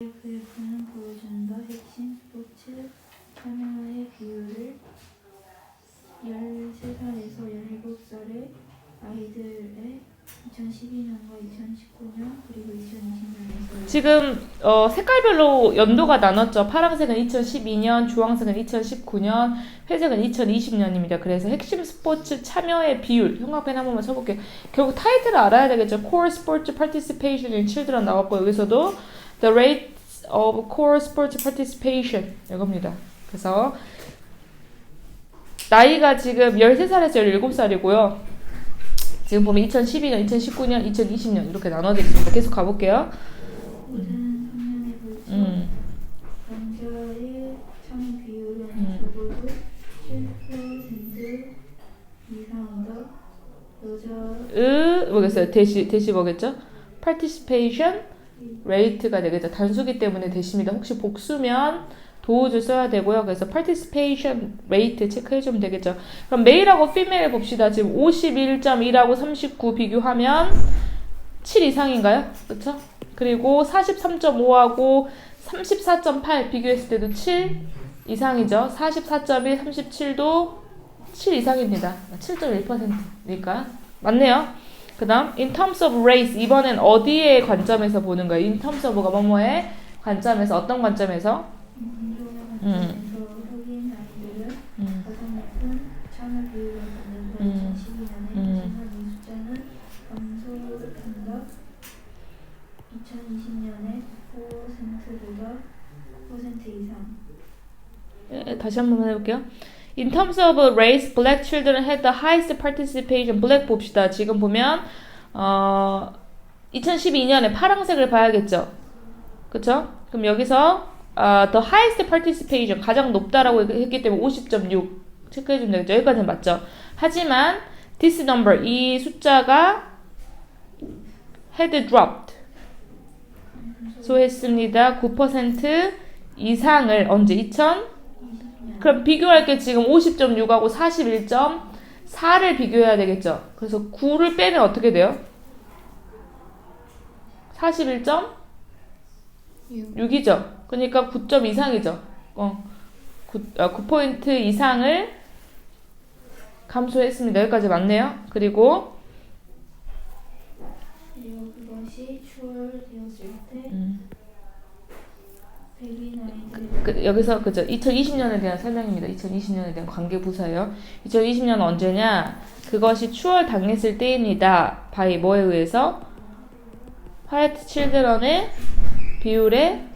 FF는 보여준다. 핵심 스포츠 참여의 비율을 13살에서 17살의 아이들의 2012년과 2019년 그리고 2020년에서 지금 색깔별로 연도가 나눴죠. 파란색은 2012년, 주황색은 2019년, 회색은 2020년입니다. 그래서 핵심 스포츠 참여의 비율, 형광펜 한 번만 쳐볼게요. 결국 타이틀을 알아야 되겠죠. Core Sports Participation in Children 나왔고 여기서도 The rate of core sports participation 이겁니다. 그래서 나이가 지금 13살에서 17살이고요. 지금 보면 2012년, 2019년, 2020년 이렇게 나눠져 있습니다. 계속 가볼게요. 모든 학년에 걸쳐 남자의 참여 비율은 적어도 7% 이상이다. 여자 뭐겠어요? 대시 뭐겠죠? participation rate가 되겠죠. 단수기 때문에 대시입니다. 혹시 복수면 도우즈 써야 되고요. 그래서 participation rate 체크해주면 되겠죠. 그럼 메일하고 female 봅시다. 지금 51.1하고 39 비교하면 7 이상인가요? 그쵸? 그리고 43.5하고 34.8 비교했을 때도 7 이상이죠. 44.1, 37도 7 이상입니다. 7.1%니까 맞네요. 그 다음 in terms of race 이번엔 어디의 관점에서 보는 거예요? in terms of가 뭐뭐의 관점에서 어떤 관점에서? 흑인 아이들은 가장 높은 참여 비율을 갖는다. 2012년에 하지만 이 숫자는 감소한다. 2020년에 9%보다 9% 이상. 다시 한번 해볼게요. In terms of race, black children had the highest participation. black 봅시다. 지금 보면 2012년에 파란색을 봐야겠죠. 그쵸? 그럼 여기서 the highest participation 가장 높다라고 했기 때문에 50.6 체크해주면 되겠죠. 여기까지는 맞죠. 하지만 this number 이 숫자가 had dropped 소했습니다. 9% 이상을 언제 2000 그럼 비교할 게 지금 50.6하고 41.4를 비교해야 되겠죠. 그래서 9를 빼면 어떻게 돼요? 41.6이죠. 그러니까 9점 이상이죠. 9포인트 이상을 감소했습니다. 여기까지 맞네요. 그리고 그것이 추월되었을 때 백인 아이들 여기서 그죠. 2020년에 대한 설명입니다. 2020년에 대한 관계부사예요. 2020년은 언제냐? 그것이 추월당했을 때입니다. 바이 뭐에 의해서? 화이트 칠드런의 비율에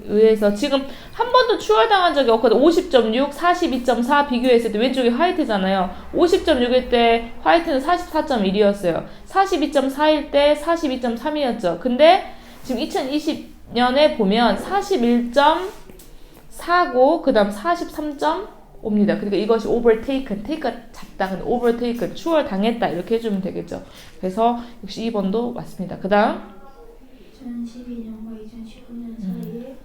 의해서 지금 한 번도 추월당한 적이 없거든. 50.6, 42.4 비교했을 때 왼쪽이 화이트잖아요. 50.6일 때 화이트는 44.1이었어요. 42.4일 때 42.3이었죠. 근데 지금 2020년에 보면 41.4고 그 다음 43.5입니다. 그러니까 이것이 overtaken, take가 작다. 근데 overtaken, 추월당했다. 이렇게 해주면 되겠죠. 그래서 역시 2번도 맞습니다. 그 다음 2012년과 2019년 사이에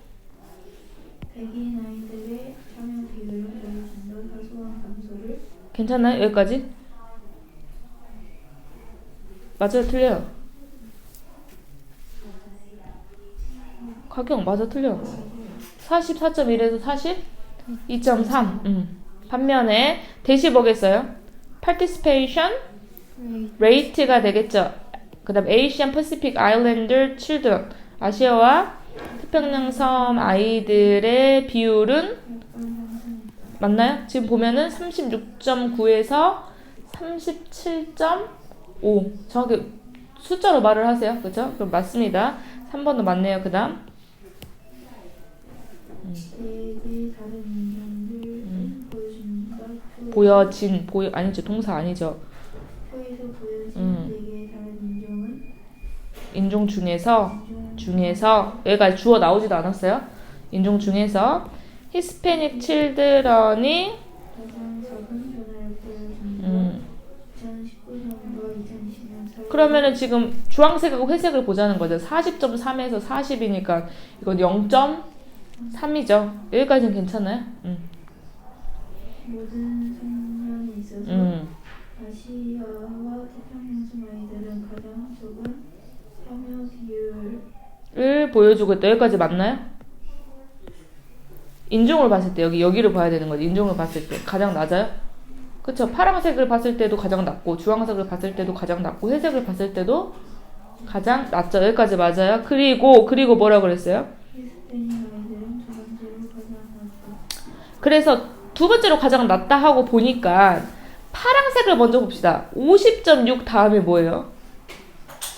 백인 아이들의 참여 비율을 보여준다. 사소한 감소를 괜찮나요? 여기까지? 맞아요? 틀려요? 가격 맞아? 틀려? 44.1에서 42.3 반면에 대시 뭐겠어요? participation rate가 되겠죠. 그 다음 Asian Pacific Islander Children 아시아와 태평양섬 아이들의 비율은 맞나요? 지금 보면은 36.9에서 37.5 정확히 숫자로 말을 하세요. 그죠? 그럼 맞습니다. 3번도 맞네요. 그 다음 세계 다른 인종들은 보여준다. 아니죠. 동사 아니죠. 표에서 보여진 세계 다른 인종은 인종 중에서 여기까지 주어 나오지도 않았어요. 인종 중에서 히스패닉 칠드런이 가장 작은 변화를 보여준다. 2019년과 2020년 사이 그러면은 지금 주황색하고 회색을 보자는 거죠. 40.3에서 40이니까 이건 0.3이죠. 여기까지는 괜찮아요. 모든 성향에 있어서 아시아와 태평양섬 아이들은 가장 적은 참여 비율을 보여주고 있다. 여기까지 맞나요? 인종을 봤을 때 여기를 봐야 되는 거지. 인종을 봤을 때 가장 낮아요? 그쵸? 파란색을 봤을 때도 가장 낮고 주황색을 봤을 때도 가장 낮고 회색을 봤을 때도 가장 낮죠. 여기까지 맞아요. 그리고 뭐라 그랬어요? 히스패닉 아이들은 두 번째로 가장 낮다. 그래서 두 번째로 가장 낮다 하고 보니까 파란색을 먼저 봅시다. 50.6 다음에 뭐예요?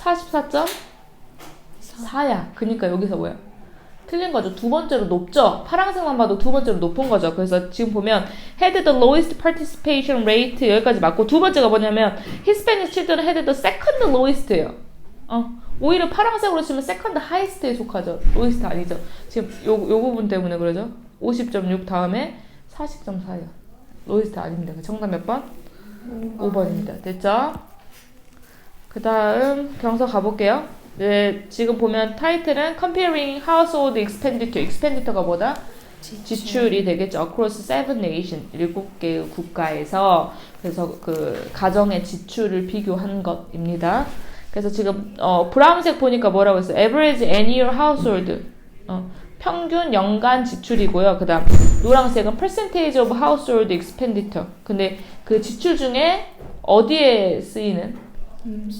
44.4야. 그러니까 여기서 뭐야? 틀린 거죠. 두 번째로 높죠. 파란색만 봐도 두 번째로 높은 거죠. 그래서 지금 보면 had the lowest participation rate 여기까지 맞고 두 번째가 뭐냐면 Hispanic children had the second lowest예요. 오히려 파란색으로 치면 second highest에 속하죠. lowest 아니죠. 지금 요 부분 때문에 그러죠. 50.6 다음에 40.4요. lowest 아닙니다. 정답 몇 번? 5번입니다. 됐죠? 그 다음 경서 가볼게요. 네, 지금 보면 타이틀은 Comparing Household Expenditure. expenditure가 뭐다? 지출이 되겠죠. Across 7 nations. 7개의 국가에서. 그래서 그 가정의 지출을 비교한 것입니다. 그래서 지금 브라운색 보니까 뭐라고 했어요? Average annual household. 평균 연간 지출이고요. 그 다음 노란색은 Percentage of household expenditure. 근데 그 지출 중에 어디에 쓰이는?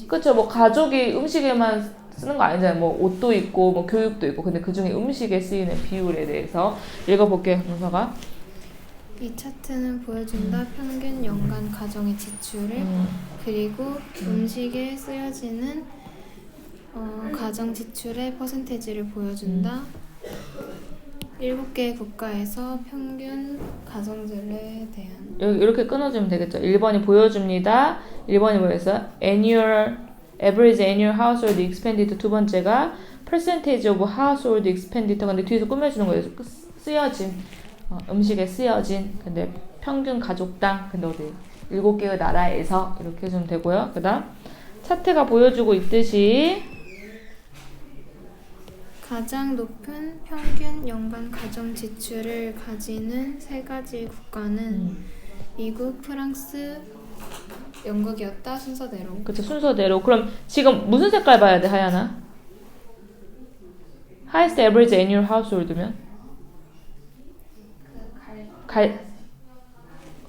그쵸. 뭐 가족이 음식에만 쓰는 거 아니잖아요. 뭐 옷도 있고 뭐 교육도 있고. 근데 그 중에 음식에 쓰이는 비율에 대해서 읽어볼게요. 문서가. 이 차트는 보여준다 평균 연간 가정의 지출을 그리고 음식에 쓰여지는 가정 지출의 퍼센테이지를 보여준다. 7개의 국가에서 평균 가정들에 대한 이렇게 끊어주면 되겠죠. 1번이 보여줍니다. 1번이 뭐였어요? Average annual household expenditure. 두 번째가 percentage of household expenditure. 근데 뒤에서 꾸며주는 거예요. 쓰여진 음식에 쓰여진 근데 평균 가족당 근데 어디 7개의 나라에서 이렇게 해주면 되고요. 그 다음 차트가 보여주고 있듯이 가장 높은 평균 연간 가정 지출을 가지는 3가지 국가는 미국, 프랑스, 영국이었다. 순서대로. 그쵸. 순서대로. 그럼 지금 무슨 색깔 봐야 돼? 하얀아? Highest average annual household면?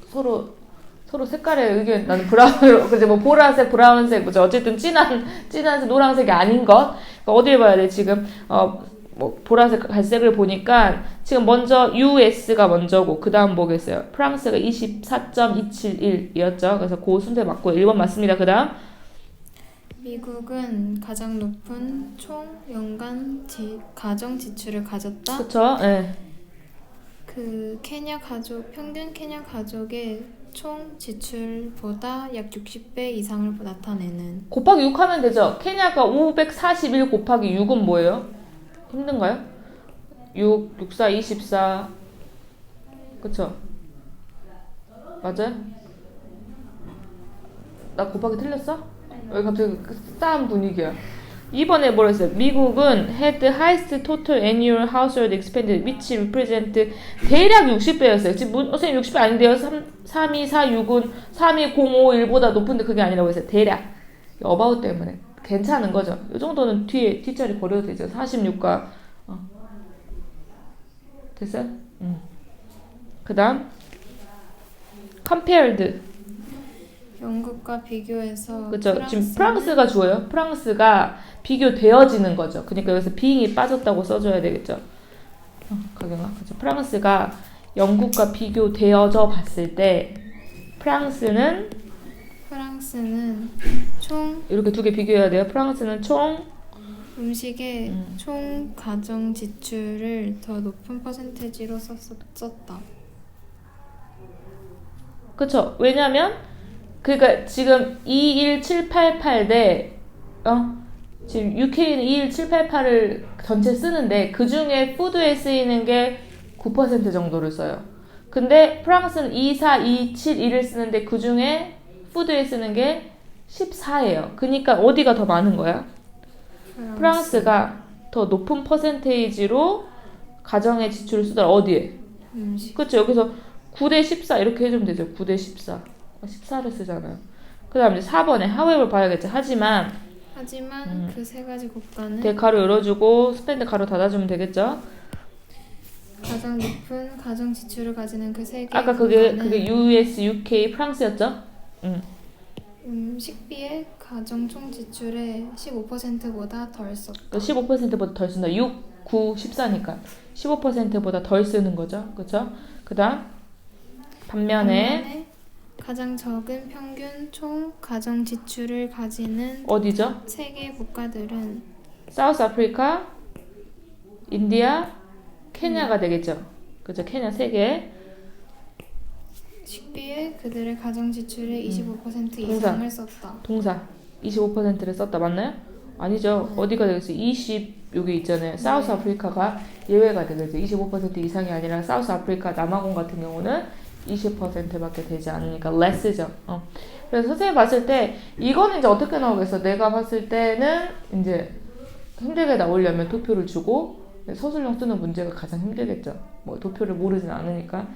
서로 색깔의 의견, 나는 브라운으로, 그치, 뭐, 보라색, 브라운색, 뭐죠. 어쨌든 진한색, 노란색이 아닌 것. 그러니까 어딜 봐야 돼, 지금, 뭐, 보라색, 갈색을 보니까, 지금 먼저 US가 먼저고, 그 다음 뭐겠어요? 프랑스가 24.271이었죠. 그래서 그 순서에 맞고, 1번 맞습니다. 그 다음. 미국은 가장 높은 총 연간 가정 지출을 가졌다. 그쵸, 예. 그 평균 케냐 가족의 총 지출보다 약 60배 이상을 나타내는. 곱하기 6 하면 되죠. 케냐가 541 곱하기 6은 뭐예요? 힘든가요? 6, 6, 4, 24. 그쵸? 맞아요? 나 곱하기 틀렸어? 왜 갑자기 싸움 분위기야? 이번에 뭐라 했어요? 미국은 had highest total annual household expenditure which represent 대략 60배였어요. 지금 선생님 60배 아닌데요? 3, 2, 4, 6은 3, 2, 0, 5, 1보다 높은데 그게 아니라고 했어요. 대략. 어바웃 때문에. 괜찮은 거죠. 이 정도는 뒤에 뒷자리 버려도 되죠. 46과 됐어요? 그 다음 compared. 영국과 비교해서. 그쵸. 지금 프랑스가 주어요. 프랑스가 비교되어지는 거죠. 그러니까 여기서 being이 빠졌다고 써줘야 되겠죠. 가경아. 그쵸. 프랑스가 영국과 비교되어져 봤을 때 프랑스는 총 이렇게 두 개 비교해야 돼요. 프랑스는 총 음식의 총 가정 지출을 더 높은 퍼센테이지로 썼다. 그쵸. 왜냐면 그러니까 지금 21788 대 지금 UK는 21788을 전체 쓰는데 그 중에 푸드에 쓰이는 게 9% 정도를 써요. 근데 프랑스는 24271을 쓰는데 그 중에 푸드에 쓰는 게 14예요. 그러니까 어디가 더 많은 거야? 프랑스가 더 높은 퍼센테이지로 가정의 지출을 쓰더라. 어디에? 그렇죠. 여기서 9대 14 이렇게 해주면 되죠. 9대 14. 14를 쓰잖아요. 그 다음 이제 4번에 however 봐야겠죠. 하지만 하지만 그 세 가지 국가는 대 가로 열어주고 스펜드 가로 닫아주면 되겠죠? 가장 높은 가정 지출을 가지는 그 세 개 아까 그게 국가는 US, UK, 프랑스였죠? 식비의 가정 총 지출의 15%보다 덜 썼다. 15%보다 덜 쓴다. 6, 9, 14니까 15%보다 덜 쓰는 거죠. 그렇죠? 그다음 반면에 가장 적은 평균 총 가정 지출을 가지는 어디죠? 세 개 국가들은 사우스 아프리카, 인디아, 케냐가 되겠죠. 그죠? 케냐 3개. 식비에 그들의 가정 지출의 25% 동사. 이상을 썼다. 동사 25%를 썼다. 맞나요? 아니죠. 어디가 되겠어요? 20 여기 있잖아요. 사우스 아프리카가 예외가 되겠죠. 25% 이상이 아니라 사우스 아프리카 남아공 같은 경우는 20%밖에 되지 않으니까 less죠. 그래서 선생님 봤을 때 이거는 이제 어떻게 나오겠어? 내가 봤을 때는 이제 힘들게 나오려면 도표를 주고 서술형 쓰는 문제가 가장 힘들겠죠. 뭐 도표를 모르진 않으니까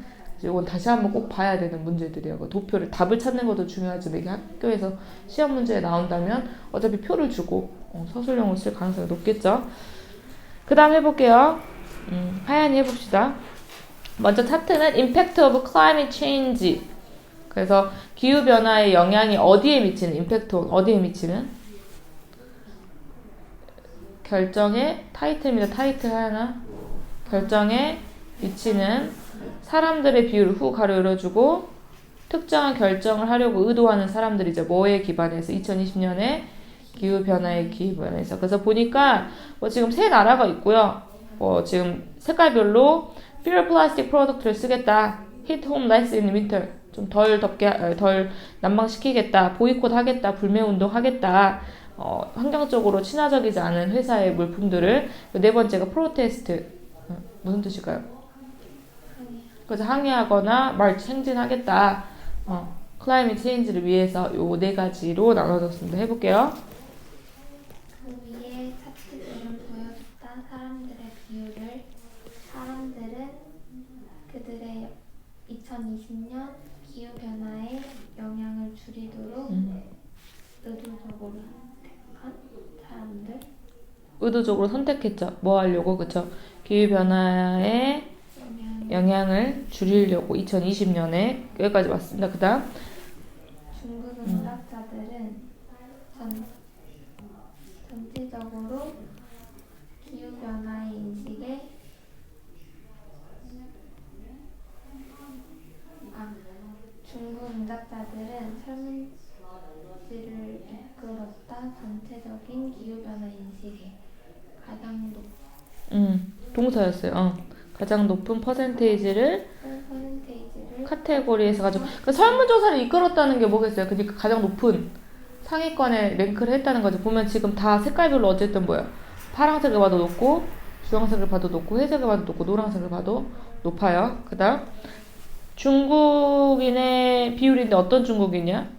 이건 다시 한번 꼭 봐야 되는 문제들이에요. 도표를 답을 찾는 것도 중요하지만 이게 학교에서 시험 문제에 나온다면 어차피 표를 주고 서술형을 쓸 가능성이 높겠죠. 그 다음 해볼게요. 하얀이 해봅시다. 먼저 차트는 Impact of Climate Change. 그래서 기후변화의 영향이 어디에 미치는, 임팩트 어디에 미치는? 결정의 타이틀입니다. 타이틀 하나. 결정에 미치는 사람들의 비율을 후 가로 열어주고 특정한 결정을 하려고 의도하는 사람들이죠. 뭐에 기반해서? 2020년에 기후변화에 기반해서. 그래서 보니까 뭐 지금 세 나라가 있고요. 지금 색깔별로 fewer plastic product를 쓰겠다. Hit home less in winter. 좀 덜 덥게, 덜 난방시키겠다. 보이콧 하겠다. 불매운동 하겠다. 환경적으로 친화적이지 않은 회사의 물품들을. 네 번째가 프로테스트. 무슨 뜻일까요? 그래서 항의하거나 말치 행진하겠다. 클라이밋 체인지를 위해서 요 네 가지로 나눠졌습니다. 해볼게요. 그 위에 차트들은 보여줬다 사람들의 비율을 사람들은 그들의 2020년 기후변화의 영향을 줄이도록 의도적으로 택한 사람들 의도적으로 선택했죠. 뭐 하려고? 그쵸? 기후변화의 영향을 줄이려고 2020년에 여기까지 왔습니다. 그 다음 중국 응답자들은 전체적으로 기후변화의 인식에 중국 응답자들은 설문지를 이끌었다 전체적인 기후변화 인식에 가장 높은 동사였어요. 가장 높은 퍼센테이지를 퍼센테이지를 카테고리에서 가지고 그러니까 설문조사를 이끌었다는 게 뭐겠어요? 그러니까 가장 높은 상위권에 랭크를 했다는 거죠. 보면 지금 다 색깔별로 어쨌든 뭐야? 파란색을 봐도 높고 주황색을 봐도 높고 회색을 봐도 높고 노란색을 봐도 높아요. 그 다음 중국인의 비율인데 어떤 중국이냐?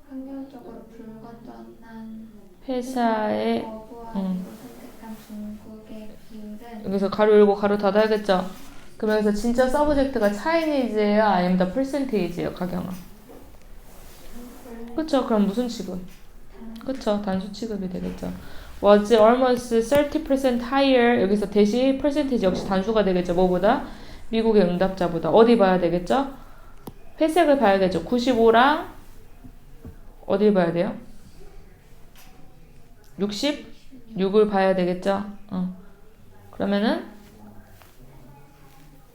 환경적으로 불건전한 회사의 거부하기로 선택한 중국의 비율은 여기서 가로 열고 가로 닫아야겠죠? 그러면서 진짜 서브젝트가 차이니즈예요? 아니면 다 퍼센테이지예요? 가경아. 그쵸? 그럼 무슨 취급? 그쵸? 단수 취급이 되겠죠. was almost 30% higher. 여기서 대시 퍼센테이지 역시 단수가 되겠죠. 뭐보다? 미국의 응답자보다. 어디 봐야 되겠죠? 회색을 봐야겠죠. 95랑 어디 봐야 돼요? 66을 봐야 되겠죠. 그러면은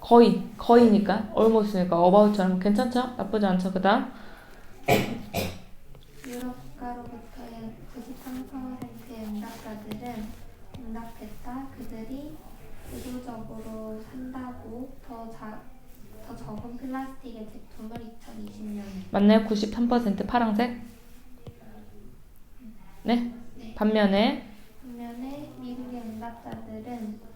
거의니까 almost니까 about처럼 괜찮죠? 나쁘지 않죠. 그 다음 유럽 국가로부터의 93%의 응답자들은 응답했다. 그들이 의도적으로 산다고 더 적은 플라스틱의 제품을 2020년에 맞나요? 93% 파란색? 네? 반면에 미국의 응답자들은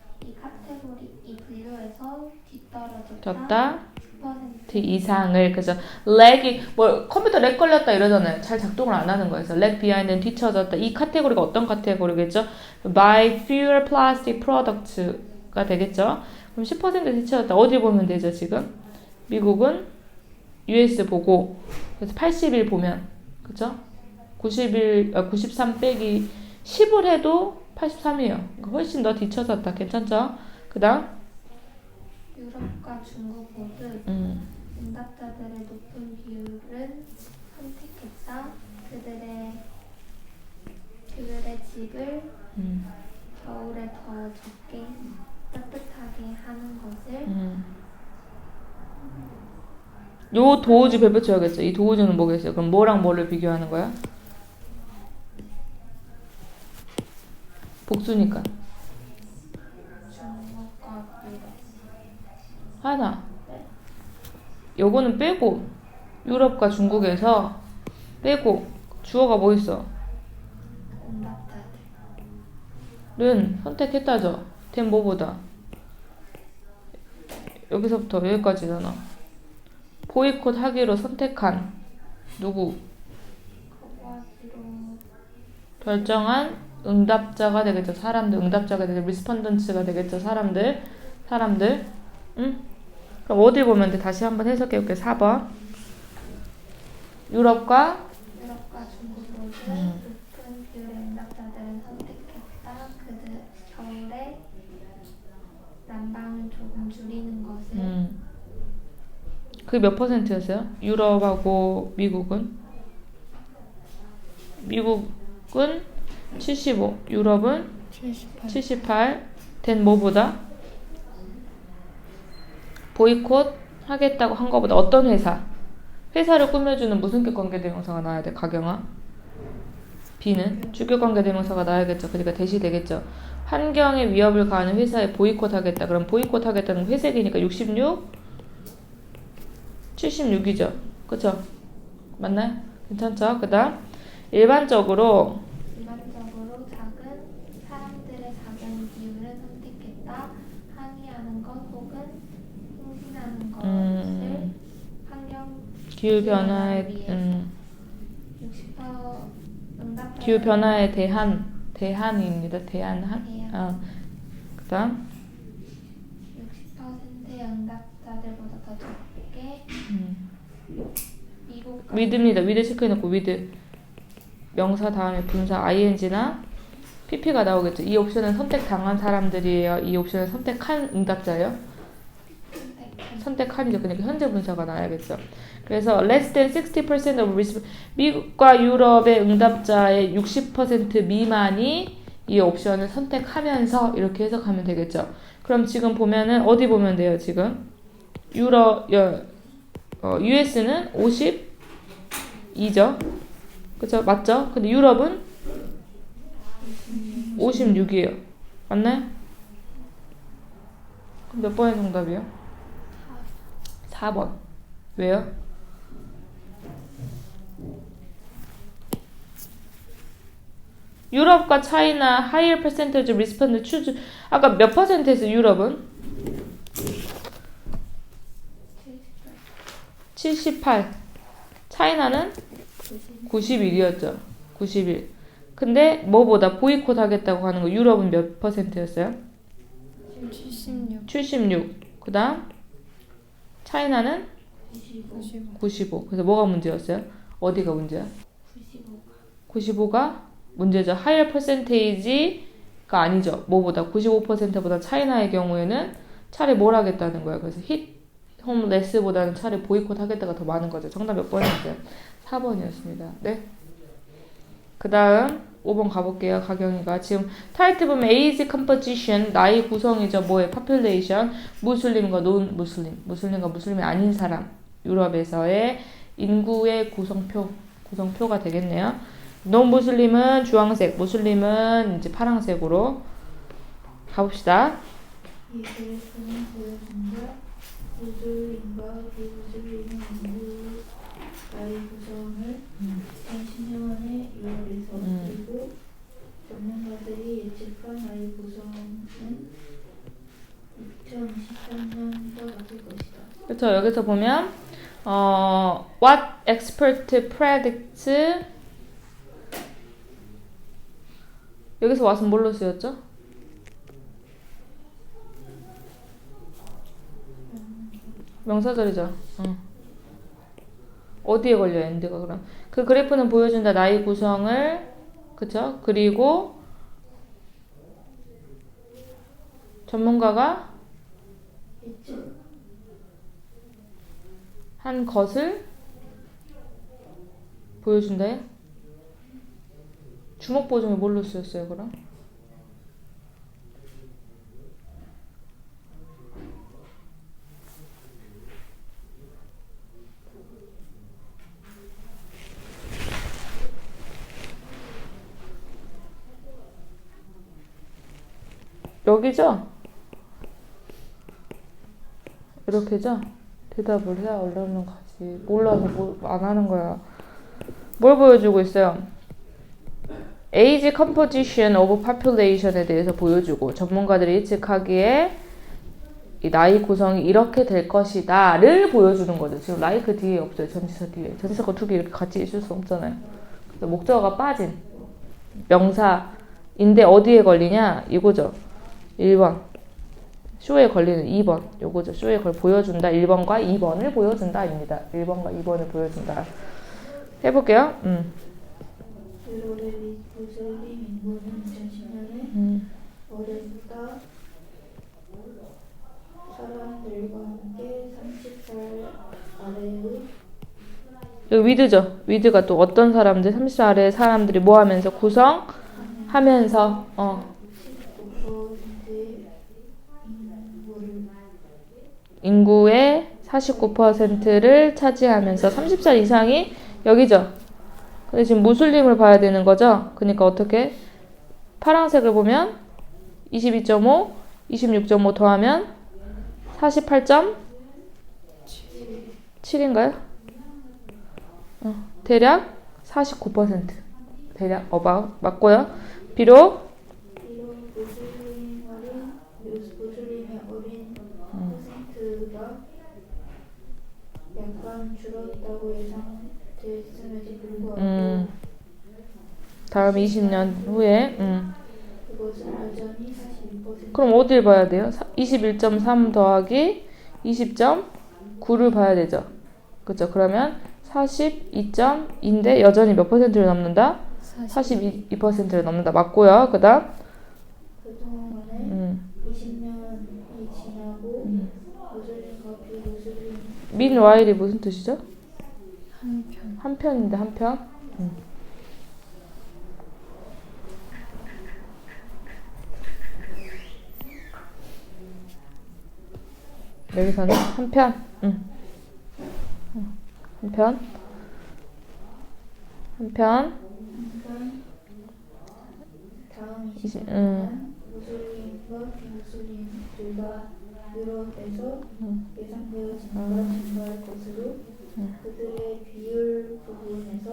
이 분류에서 뒤떨어졌다. 졌다 10% 이상을. 그래서 렉이 뭐 컴퓨터 렉 걸렸다 이러잖아요. 잘 작동을 안 하는 거예요. 그래서 렉 비하인드는 뒤쳐졌다. 이 카테고리가 어떤 카테고리겠죠? Buy fewer plastic products가 되겠죠. 그럼 10% 뒤쳐졌다. 어디 보면 되죠 지금? 미국은 US 보고 그래서 80일 보면 그쵸? 93 빼기 10을 해도 83이에요. 그러니까 훨씬 더 뒤쳐졌다. 괜찮죠? 그 다음 유럽과 중국 모두 응답자들의 높은 비율은 선택했다. 그들의 집을 겨울에 더 적게 따뜻하게 하는 것을 요 도우주 별표 쳐야겠죠. 이 도우주는 뭐겠어요? 그럼 뭐랑 뭐를 비교하는 거야? 복수니까 중국과 유럽. 하나. 요거는 빼고 유럽과 중국에서 빼고 주어가 뭐 있어? 는 선택했다죠. 된 뭐보다 여기서부터 여기까지잖아. 보이콧 하기로 선택한 누구? 거부하기로 결정한 응답자가 되겠죠. 사람들 응답자가 되겠죠. 리스펀던츠가 되겠죠. 사람들 응? 그럼 어디 보면 돼? 다시 한번 해석해 볼게요. 4번 유럽과 중국 모두 높은 비율의 응답자들은 선택했다. 그들 겨울에 난방을 조금 줄이는 것을 그게 몇 퍼센트였어요? 유럽하고 미국은? 미국은 75, 유럽은 78. 된 뭐보다? 보이콧 하겠다고 한 거보다 어떤 회사? 회사를 꾸며주는 무슨 관계대명사가 나와야 돼? 가경아? B는 주격관계대명사가 나와야겠죠. 그러니까 대시 되겠죠. 환경에 위협을 가하는 회사에 보이콧 하겠다. 그럼 보이콧 하겠다는 회색이니까 66, 76이죠. 그쵸? 맞나요? 괜찮죠? 그 다음 일반적으로 작은 사람들의 작은 비율을 선택했다. 항의하는 것 혹은 행진하는 것을 환경 기후변화에 60% 응답자 기후변화에 대한입니다. 그 다음 60%의 응답자들보다 더 적게 미국과 with입니다. with 체크해놓고 with 명사 다음에 분사 ing나 pp가 나오겠죠. 이 옵션은 선택당한 사람들이에요. 이 옵션은 선택한 응답자예요. 선택한이죠. 그러니까 현재 분사가 나와야겠죠. 그래서 less than 60% of 미국과 유럽의 응답자의 60% 미만이 이 옵션을 선택하면서 이렇게 해석하면 되겠죠. 그럼 지금 보면은 어디 보면 돼요? 지금 US는 52죠. 그쵸? 맞죠? 근데 유럽은 56이에요. 맞나요? 그럼 몇 번의 정답이요? 4번. 왜요? 유럽과 차이나 higher percentage respond choose. 아까 몇 퍼센트에서 유럽은? 78. 차이나는 91이었죠. 91. 근데 뭐보다 보이콧 하겠다고 하는 거 유럽은 몇 퍼센트였어요? 76. 그 다음 차이나는 95. 그래서 뭐가 문제였어요? 어디가 문제야? 95가 문제죠. higher percentage가 아니죠. 뭐보다 95%보다 차이나의 경우에는 차라리 뭘 하겠다는 거야. 그래서 hit homeless보다는 차라리 보이콧 하겠다가 더 많은 거죠. 정답 몇 번이었어요? 4번이었습니다. 네. 그 다음 5번 가볼게요. 가경이가 지금 타이틀 보면 age composition 나이 구성이죠. 뭐예요? population 무슬림과 논 무슬림과 무슬림이 아닌 사람 유럽에서의 인구의 구성표가 되겠네요. 논 무슬림은 주황색, 무슬림은 이제 파란색으로 가봅시다. 이 그래프는 보여준다. 무슬림과 비무슬림의 인구 나이 구성을 2010년에 유럽에서 그리고 전문가들이 예측한 나이 구성은 2023년과 같을 것이다. 그렇죠. 여기서 보면 what expert predicts 여기서 what은 뭘로 쓰였죠? 명사절이죠. 어디에 걸려요, 엔드가 그럼? 그 그래프는 보여준다. 나이 구성을, 그쵸? 그리고 전문가가 한 것을 보여준다요? 주목 보정이 뭘로 쓰였어요, 그럼? 여기죠? 이렇게죠? 대답을 해야 얼른 가지. 몰라서 뭐 안 하는 거야. 뭘 보여주고 있어요? Age composition of population에 대해서 보여주고 전문가들이 예측하기에 이 나이 구성이 이렇게 될 것이다를 보여주는 거죠. 지금 like 뒤에 없어요. 전치사 뒤에. 전치사가 두 개 이렇게 같이 있을 수 없잖아요. 그래서 목적어가 빠진 명사인데 어디에 걸리냐? 이거죠. 1번. 쇼에 걸리는 2번. 요거죠. 쇼에 걸 보여준다. 1번과 2번을 보여준다입니다. 1번과 2번을 보여준다. 해볼게요. 르로레 무슬림 인구는 2010년에 어렸다 사람들과 함께 30살 아래의 여기 위드죠. 위드가 또 어떤 사람들, 30살 아래의 사람들이 뭐 하면서 구성하면서 19%의 인구의 49%를 차지하면서 30살 이상이 여기죠. 근데 지금 무슬림을 봐야 되는 거죠. 그러니까 어떻게? 파란색을 보면 22.5, 26.5 더하면 48.7인가요? 대략 49%. 대략 about 맞고요. 비록 무슬림의 어린 퍼센트가 약간 줄었다고 예상됐음에도 불구하고 다음 20년 후에 그것은 여전히 42%. 그럼 어딜 봐야 돼요? 21.3 더하기 20.9를 봐야 되죠. 그렇죠? 그러면 42.2인데 여전히 몇 퍼센트를 넘는다? 42%를 넘는다. 맞고요. 그 다음 그동안에 20년이 지나고 무슬림과 비무슬림 meanwhile이 무슨 뜻이죠? 한편. 한편인데 한편. 여기서는 한편. 한편. 다음 20년간 무슬림과 비무슬림 둘 다 유럽에서 예상되어진과 증가할 것으로 그들의 비율 부분에서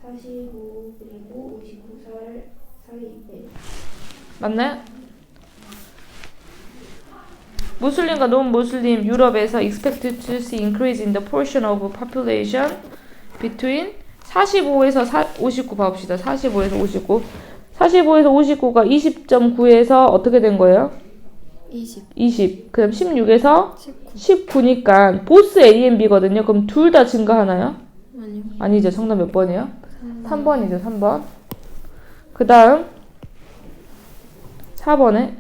45 그리고 59살 사이에 맞나요? 무슬림과 non-무슬림 유럽에서 expected to see increase in the portion of population between 45에서 59 봐봅시다. 45에서 59. 45에서 59가 20.9에서 어떻게 된 거예요? 20. 그럼 16에서 19니까 보스 A and B거든요. 그럼 둘 다 증가하나요? 아니요. 아니죠. 정답 몇 번이에요? 3번이죠. 3번. 그 다음 4번에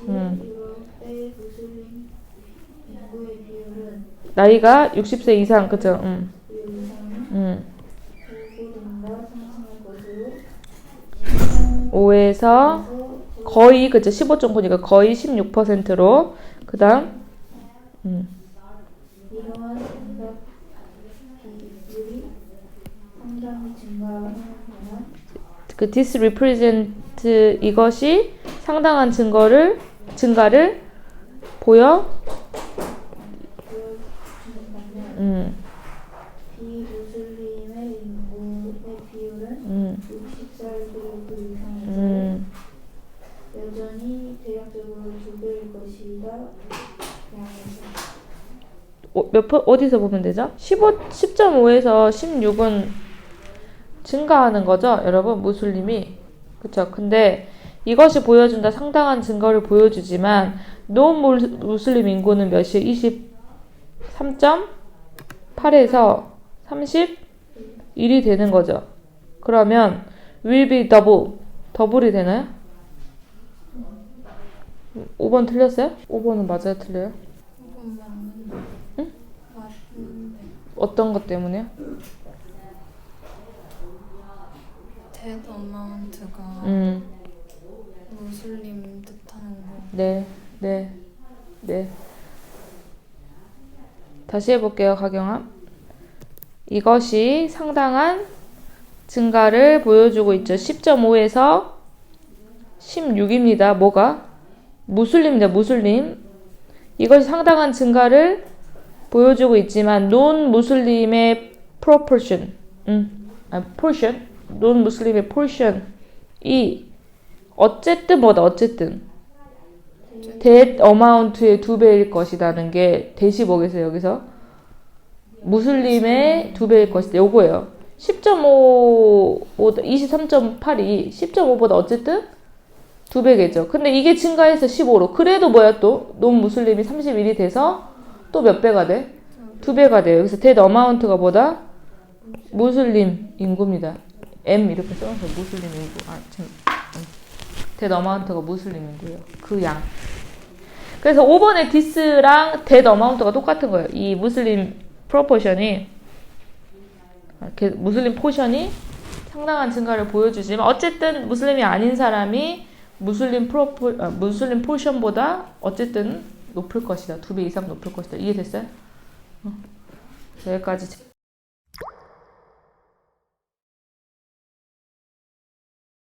유럽의 무슬림 인구의 비율은 나이가 60세 이상. 그죠? 그 이상은 줄고든가 상승할 것으로 5에서 거의 그죠? 15.9니까 거의 16%로. 그 다음 이러한 증가 비율이 상당히 증가하는 동안 그 this represent 이것이 상당한 증가를 보여 보여주는 반면 비무슬림의 인구의 비율은 60살 그리고 그 이상에서 여전히 대략적으로 2배일 것이다. 양에서 어디서 보면 되죠? 10.5에서 16은 증가하는 거죠, 여러분. 무슬림이. 그쵸? 근데 이것이 보여준다. 상당한 증거를 보여주지만 non 무슬림 인구는 몇이에요? 23.8에서 31이 되는 거죠. 그러면 will be double. 더블이 되나요? 5번 틀렸어요? 5번은 맞아요, 틀려요? 이건 맞는데. 응? 맞는데. 어떤 것 때문에요? dead amount가 무슬림 뜻하는 거. 네. 다시 해볼게요, 가경함. 이것이 상당한 증가를 보여주고 있죠. 10.5에서 16입니다. 뭐가? 무슬림입니다. 무슬림. 이것이 상당한 증가를 보여주고 있지만 non-무슬림의 proportion, portion, non-무슬림의 portion이 어쨌든 뭐다? 어쨌든 that amount의 2배일 것이라는 게 대시 뭐겠어요? 여기서 무슬림의 2배일 것이다. 요거예요. 10.5보다 23.8이 10.5보다 어쨌든 2배겠죠. 근데 이게 증가해서 15로. 그래도 뭐야 또? 논무슬림이 31이 돼서 또 몇 배가 돼? 2배가 돼요. 그래서 that amount가 뭐다? 무슬림 인구입니다. M 이렇게 써서 무슬림 인구. that amount가 무슬림 인구예요. 그 양. 그래서 5번의 this랑 that amount가 똑같은 거예요. 이 무슬림 프로포션이 무슬림 포션이 상당한 증가를 보여주지만 어쨌든 무슬림이 아닌 사람이 무슬림 포션보다 어쨌든 높을 것이다. 2배 이상 높을 것이다. 이해됐어요? 여기까지.